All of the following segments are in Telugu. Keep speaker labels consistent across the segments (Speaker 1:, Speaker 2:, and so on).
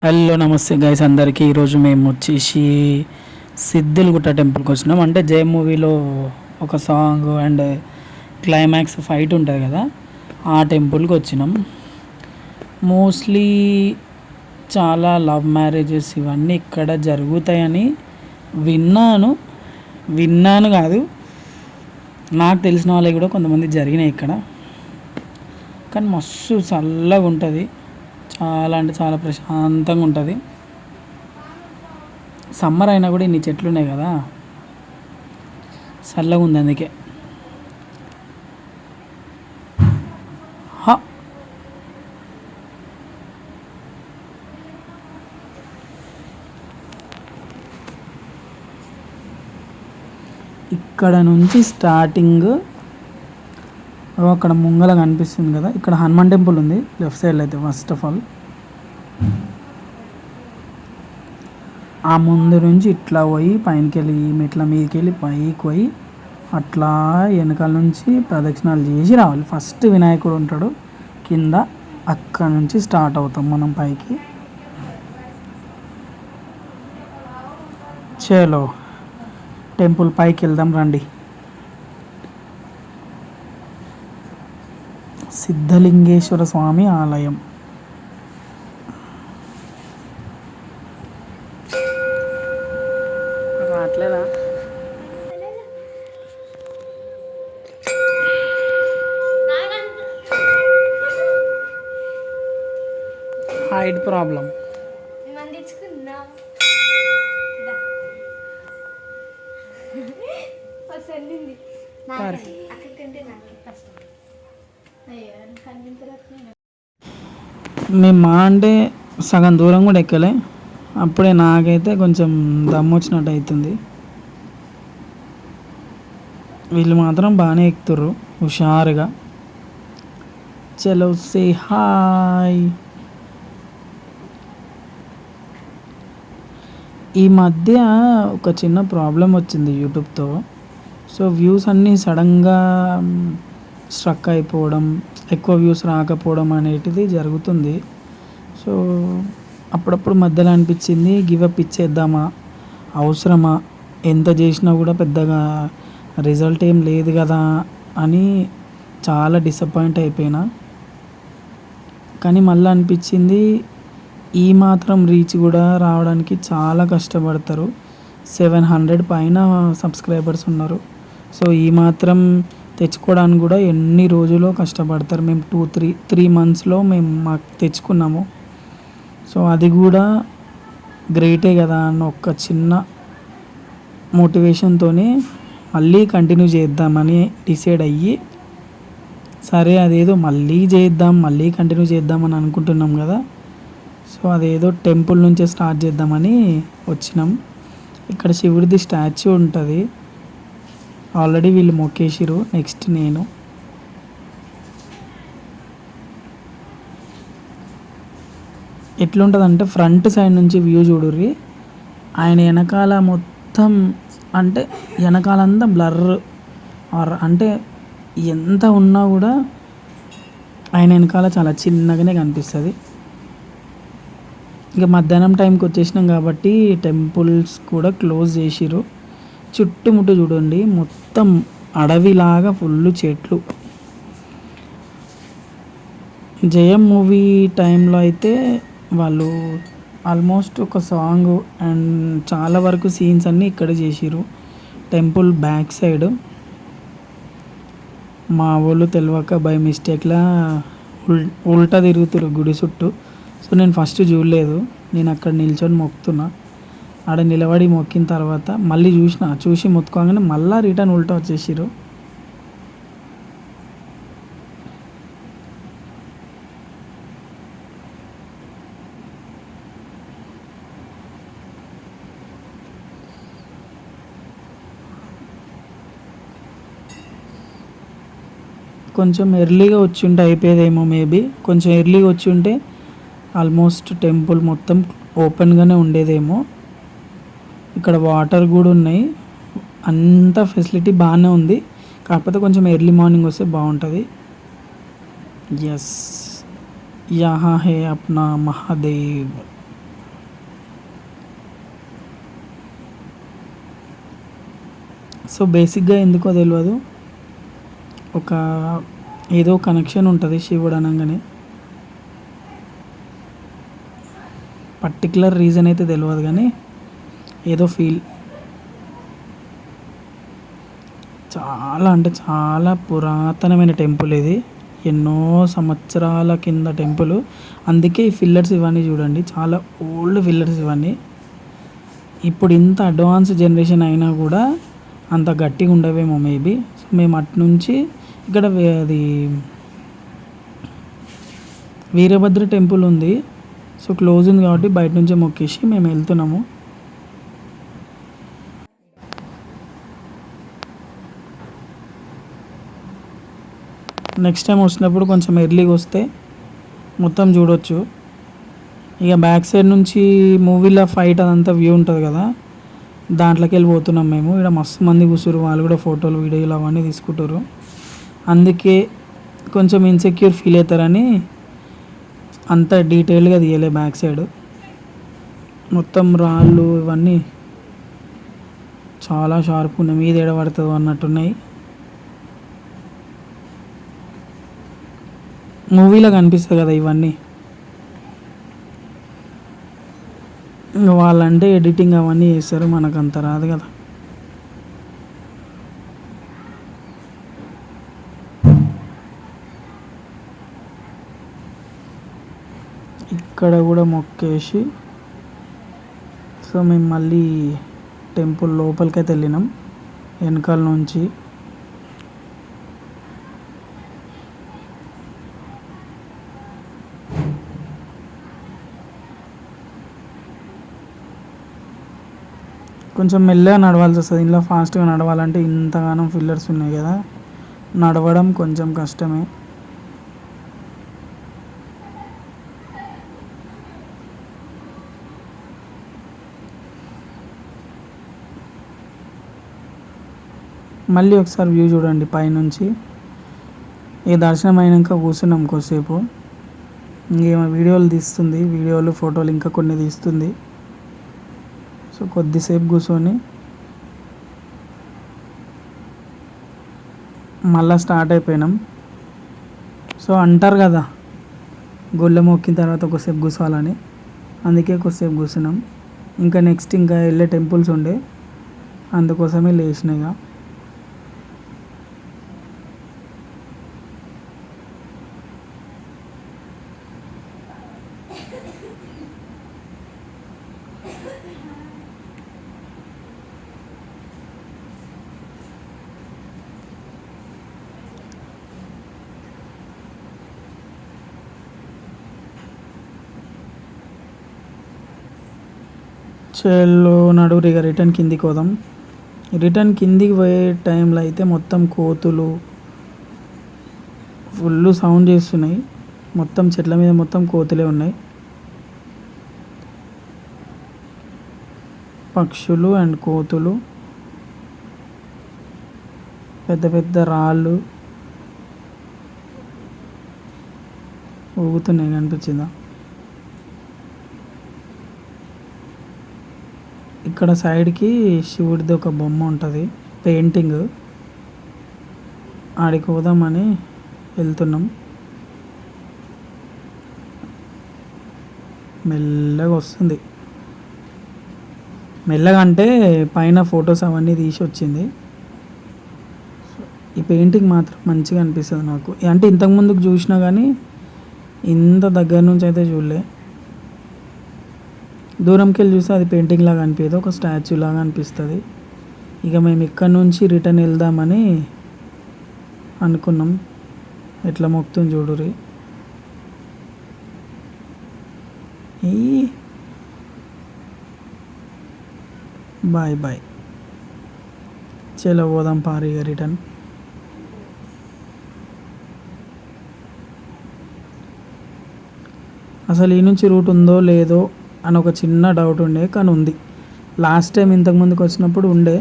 Speaker 1: హలో నమస్తే గైస్ అందరికీ. ఈరోజు మేము వచ్చేసి సిద్దిలగుట్ట టెంపుల్కి వచ్చినాం. అంటే జై మూవీలో ఒక సాంగ్ అండ్ క్లైమాక్స్ ఫైట్ ఉంటుంది కదా, ఆ టెంపుల్కి వచ్చినాం. మోస్ట్లీ చాలా లవ్ మ్యారేజెస్ ఇవన్నీ ఇక్కడ జరుగుతాయని విన్నాను కాదు, నాకు తెలిసిన వాళ్ళకి కూడా కొంతమంది జరిగినాయి ఇక్కడ. కానీ మస్తు చల్లగా ఉంటుంది, చాలా అంటే చాలా ప్రశాంతంగా ఉంటుంది. సమ్మర్ అయినా కూడా ఇన్ని చెట్లు ఉన్నాయి కదా, చల్లగా ఉంది. అందుకే ఇక్కడ నుంచి స్టార్టింగ్ అక్కడ ముంగల కనిపిస్తుంది కదా, ఇక్కడ హనుమాన్ టెంపుల్ ఉంది లెఫ్ట్ సైడ్లో. అయితే ఫస్ట్ ఆఫ్ ఆల్ ఆ ముందు నుంచి ఇట్లా పోయి పైనకి వెళ్ళి మెట్ల మీదకి వెళ్ళి పైకి పోయి అట్లా వెనకాల నుంచి ప్రదక్షిణాలు చేసి రావాలి. ఫస్ట్ వినాయకుడు ఉంటాడు కింద, అక్కడ నుంచి స్టార్ట్ అవుతాం మనం పైకి. చలో టెంపుల్ పైకి వెళ్దాం రండి. సిద్ధలింగేశ్వర స్వామి ఆలయం. రావట్లేదా? Height problem. మేము మా అంటే సగం దూరం కూడా ఎక్కలే, అప్పుడే నాకైతే కొంచెం దమ్ము వచ్చినట్టు అవుతుంది. వీళ్ళు మాత్రం బాగానే ఎక్కుతుర్రు హుషారుగా. చలో సే హాయ్. ఈ మధ్య ఒక చిన్న ప్రాబ్లం వచ్చింది యూట్యూబ్తో. సో వ్యూస్ అన్నీ సడన్గా స్ట్రక్ అయిపోవడం, ఎక్కువ వ్యూస్ రాకపోవడం అనేటిది జరుగుతుంది. సో అప్పుడప్పుడు మధ్యలో అనిపించింది గివప్ ఇచ్చేద్దామా, అవసరమా, ఎంత చేసినా కూడా పెద్దగా రిజల్ట్ ఏం లేదు కదా అని చాలా డిసప్పాయింట్ అయిపోయినా. కానీ మళ్ళీ అనిపించింది ఈ మాత్రం రీచ్ కూడా రావడానికి చాలా కష్టపడతారు. 700 పైన సబ్స్క్రైబర్స్ ఉన్నారు. సో ఈ మాత్రం తెచ్చుకోవడానికి కూడా ఎన్ని రోజులు కష్టపడతారు. మేము 3 మంత్స్లో మేము మాకు తెచ్చుకున్నాము. సో అది కూడా గ్రేటే కదా అన్న ఒక చిన్న మోటివేషన్తోనే మళ్ళీ కంటిన్యూ చేద్దామని డిసైడ్ అయ్యి, సరే అదేదో మళ్ళీ కంటిన్యూ చేద్దామని అనుకుంటున్నాం కదా. సో అదేదో టెంపుల్ నుంచే స్టార్ట్ చేద్దామని వచ్చినాం. ఇక్కడ శివుడిది స్టాచ్యూ ఉంటుంది, ఆల్రెడీ వీళ్ళు మొక్కేసిరు. నెక్స్ట్ నేను ఎట్లుంటుందంటే ఫ్రంట్ సైడ్ నుంచి వ్యూ చూడుర్రి. ఆయన వెనకాల మొత్తం అంటే వెనకాలంతా బ్లర్ అంటే ఎంత ఉన్నా కూడా ఆయన వెనకాల చాలా చిన్నగానే కనిపిస్తుంది. ఇంకా మధ్యాహ్నం టైంకి వచ్చేసినాం కాబట్టి టెంపుల్స్ కూడా క్లోజ్ చేసిరు. చుట్టుముట్టు చూడండి, మొత్తం అడవిలాగా ఫుల్ చెట్లు. జయం మూవీ టైంలో అయితే వాళ్ళు ఆల్మోస్ట్ ఒక సాంగ్ అండ్ చాలా వరకు సీన్స్ అన్నీ ఇక్కడ చేసిరు. టెంపుల్ బ్యాక్ సైడ్ మా వాళ్ళు తెలియక బై మిస్టేక్లా ఉల్టా తిరుగుతారు గుడి చుట్టూ. సో నేను ఫస్ట్ చూడలేదు, నేను అక్కడ నిల్చొని మొక్కుతున్నా. ఆడ నిలబడి మొక్కిన తర్వాత మళ్ళీ చూసి మొత్తుకోగానే మళ్ళీ రిటర్న్ ఉల్టా వచ్చేసిరు. కొంచెం ఎర్లీగా వచ్చి ఉంటే అయిపోయేదేమో, మేబీ కొంచెం ఎర్లీగా వచ్చి ఉంటే ఆల్మోస్ట్ టెంపుల్ మొత్తం ఓపెన్గానే ఉండేదేమో. ఇక్కడ వాటర్ కూడా ఉన్నాయి, అంత ఫెసిలిటీ బాగానే ఉంది. కాకపోతే కొంచెం ఎర్లీ మార్నింగ్ వస్తే బాగుంటుంది. यस यहाँ है अपना महादेव। సో బేసిక్గా ఎందుకో తెలియదు, ఒక ఏదో కనెక్షన్ ఉంటుంది శివుడు అనగానే. పర్టికులర్ రీజన్ అయితే తెలియదు కానీ ఏదో ఫీల్. చాలా అంటే చాలా పురాతనమైన టెంపుల్ ఇది, ఎన్నో సంవత్సరాల కింద టెంపుల్. అందుకే ఈ ఫిల్లర్స్ ఇవన్నీ చూడండి, చాలా ఓల్డ్ ఫిల్లర్స్ ఇవన్నీ. ఇప్పుడు ఇంత అడ్వాన్స్ జనరేషన్ అయినా కూడా అంత గట్టిగా ఉండవేమో మేబీ. సో మేము అటు నుంచి ఇక్కడ అది వీరభద్ర టెంపుల్ ఉంది, సో క్లోజ్ ఉంది కాబట్టి బయట నుంచే మొక్కేసి మేము వెళ్తున్నాము. నెక్స్ట్ టైం వచ్చినప్పుడు కొంచెం ఎర్లీగా వస్తే మొత్తం చూడొచ్చు. ఇక బ్యాక్ సైడ్ నుంచి మూవీలో ఫైట్ అదంతా వ్యూ ఉంటుంది కదా, దాంట్లోకి వెళ్ళిపోతున్నాం మేము. ఇక్కడ మస్తు మంది కూర్చురు, వాళ్ళు కూడా ఫోటోలు వీడియోలు అవన్నీ తీసుకుంటారు. అందుకే కొంచెం ఇన్సెక్యూర్ ఫీల్ అవుతారని అంత డీటెయిల్గా తీయలే బ్యాక్ సైడ్. మొత్తం రాళ్ళు ఇవన్నీ చాలా షార్ప్ ఉన్నాయి, మీద ఎడ పడుతుందో అన్నట్టున్నాయి. మూవీలో కనిపిస్తుంది కదా ఇవన్నీ, ఇంకా వాళ్ళంటే ఎడిటింగ్ అవన్నీ చేస్తారు, మనకు అంత రాదు కదా. ఇక్కడ కూడా మొక్కేసి సో మేము మళ్ళీ టెంపుల్ లోపలికైతే వెళ్ళినాం వెనకాల నుంచి. కొంచెం మెల్లగా నడవాల్సి వస్తుంది, ఇంట్లో ఫాస్ట్గా నడవాలంటే ఇంతగానం ఫిల్లర్స్ ఉన్నాయి కదా, నడవడం కొంచెం కష్టమే. మళ్ళీ ఒకసారి వ్యూ చూడండి పైనుంచి. ఈ దర్శనం అయినాక కూర్చున్నాం కొద్దిసేపు, ఇంకేమో వీడియోలు తీస్తుంది, వీడియోలు ఫోటోలు ఇంకా కొన్ని తీస్తుంది. సో కొద్దిసేపు కూర్చొని మళ్ళీ స్టార్ట్ అయిపోయినాం. సో అంటారు కదా గుళ్ళ మొక్కిన తర్వాత కొద్దిసేపు కూర్చోవాలని, అందుకే కొద్దిసేపు కూర్చున్నాం. ఇంకా నెక్స్ట్ ఇంకా వెళ్ళే టెంపుల్స్ ఉండే, అందుకోసమే లేచినాయిగా. చేల్లో నడువురు ఇక రిటర్న్ కిందికి పోదాం. రిటర్న్ కిందికి పోయే టైంలో అయితే మొత్తం కోతులు ఫుల్ సౌండ్ చేస్తున్నాయి, మొత్తం చెట్ల మీద మొత్తం కోతులే ఉన్నాయి, పక్షులు అండ్ కోతులు. పెద్ద పెద్ద రాళ్ళు ఊగుతున్నాయి, కనిపించిందా? ఇక్కడ సైడ్కి శివుడిది ఒక బొమ్మ ఉంటుంది పెయింటింగ్, ఆడికి పోదామని వెళ్తున్నాం. మెల్లగా వస్తుంది, మెల్లగా అంటే పైన ఫొటోస్ అవన్నీ తీసి వచ్చింది. ఈ పెయింటింగ్ మాత్రం మంచిగా అనిపిస్తుంది నాకు, అంటే ఇంతకుముందుకు చూసినా కానీ ఇంత దగ్గర నుంచి అయితే చూడలే. దూరంకి వెళ్ళి చూస్తే అది పెయింటింగ్ లాగా అనిపించదు, ఒక స్టాచ్యూ లాగా అనిపిస్తుంది. ఇక మేము ఇక్కడ నుంచి రిటర్న్ వెళ్దామని అనుకున్నాం. ఎట్లా మొక్కుతుంది చూడురి. బాయ్ బాయ్, చలో పోదాం పారిగా రిటర్న్. అసలు ఈ నుంచి రూట్ ఉందో లేదో అని ఒక చిన్న డౌట్ ఉండే, కానీ ఉంది. లాస్ట్ టైం ఇంతకుముందుకు వచ్చినప్పుడు ఉండే,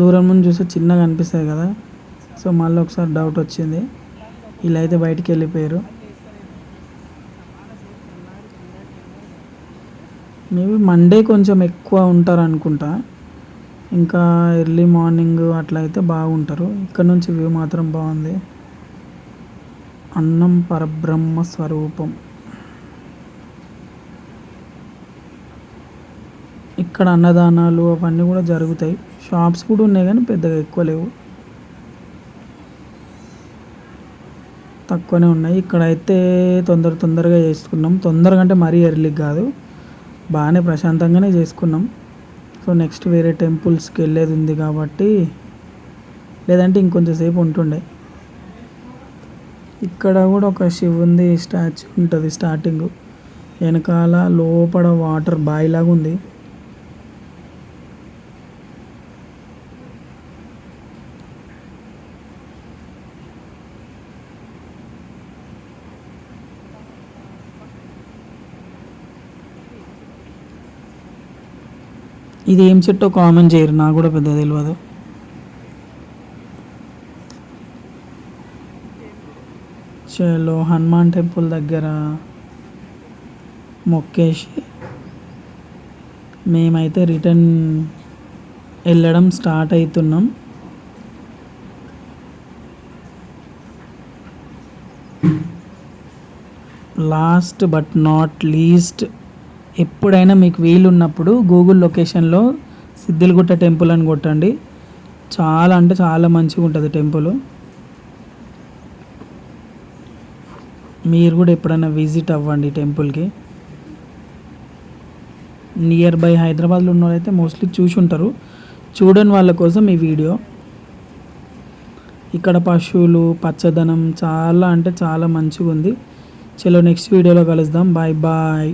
Speaker 1: దూరం నుంచి చూస్తే చిన్నగా అనిపిస్తుంది కదా, సో మళ్ళీ ఒకసారి డౌట్ వచ్చింది. ఇలా అయితే బయటికి వెళ్ళిపోయారు. మేబీ మండే కొంచెం ఎక్కువ ఉంటారు అనుకుంటా, ఇంకా ఎర్లీ మార్నింగ్ అట్లా అయితే బాగుంటారు. ఇక్కడ నుంచి వ్యూ మాత్రం బాగుంది. అన్నం పరబ్రహ్మ స్వరూపం. ఇక్కడ అన్నదానాలు అవన్నీ కూడా జరుగుతాయి. షాప్స్ కూడా ఉన్నాయి కానీ పెద్దగా ఎక్కువ లేవు, తక్కువనే ఉన్నాయి. ఇక్కడైతే తొందరగా చేసుకున్నాం. తొందరగా అంటే మరీ ఎర్లీకి కాదు, బాగానే ప్రశాంతంగానే చేసుకున్నాం. సో నెక్స్ట్ వేరే టెంపుల్స్కి వెళ్ళేది ఉంది కాబట్టి, లేదంటే ఇంకొంచెంసేపు ఉంటుండే. ఇక్కడ కూడా ఒక శివుంది స్టాచ్యూ ఉంటుంది స్టార్టింగ్, వెనకాల లోపల వాటర్ బాయిలాగా ఉంది. ఇది ఏం చెట్టో కామెంట్ చేయరు, నాకు కూడా పెద్ద తెలియదు. చలో హనుమాన్ టెంపుల్ దగ్గర మొక్కేసి మేమైతే రిటర్న్ వెళ్ళడం స్టార్ట్ అవుతున్నాం. లాస్ట్ బట్ నాట్ లీస్ట్, ఎప్పుడైనా మీకు వీలున్నప్పుడు గూగుల్ లొకేషన్లో సిద్దిలగుట్ట టెంపుల్ అని కొట్టండి. చాలా అంటే చాలా మంచిగా ఉంటుంది టెంపుల్. మీరు కూడా ఎప్పుడైనా విజిట్ అవ్వండి టెంపుల్కి. నియర్ బై హైదరాబాద్లో ఉన్న వాళ్ళైతే మోస్ట్లీ చూసి ఉంటారు, చూడని వాళ్ళ కోసం ఈ వీడియో. ఇక్కడ పశువులు, పచ్చదనం చాలా అంటే చాలా మంచిగా ఉంది. చలో నెక్స్ట్ వీడియోలో కలుద్దాం. Bye bye.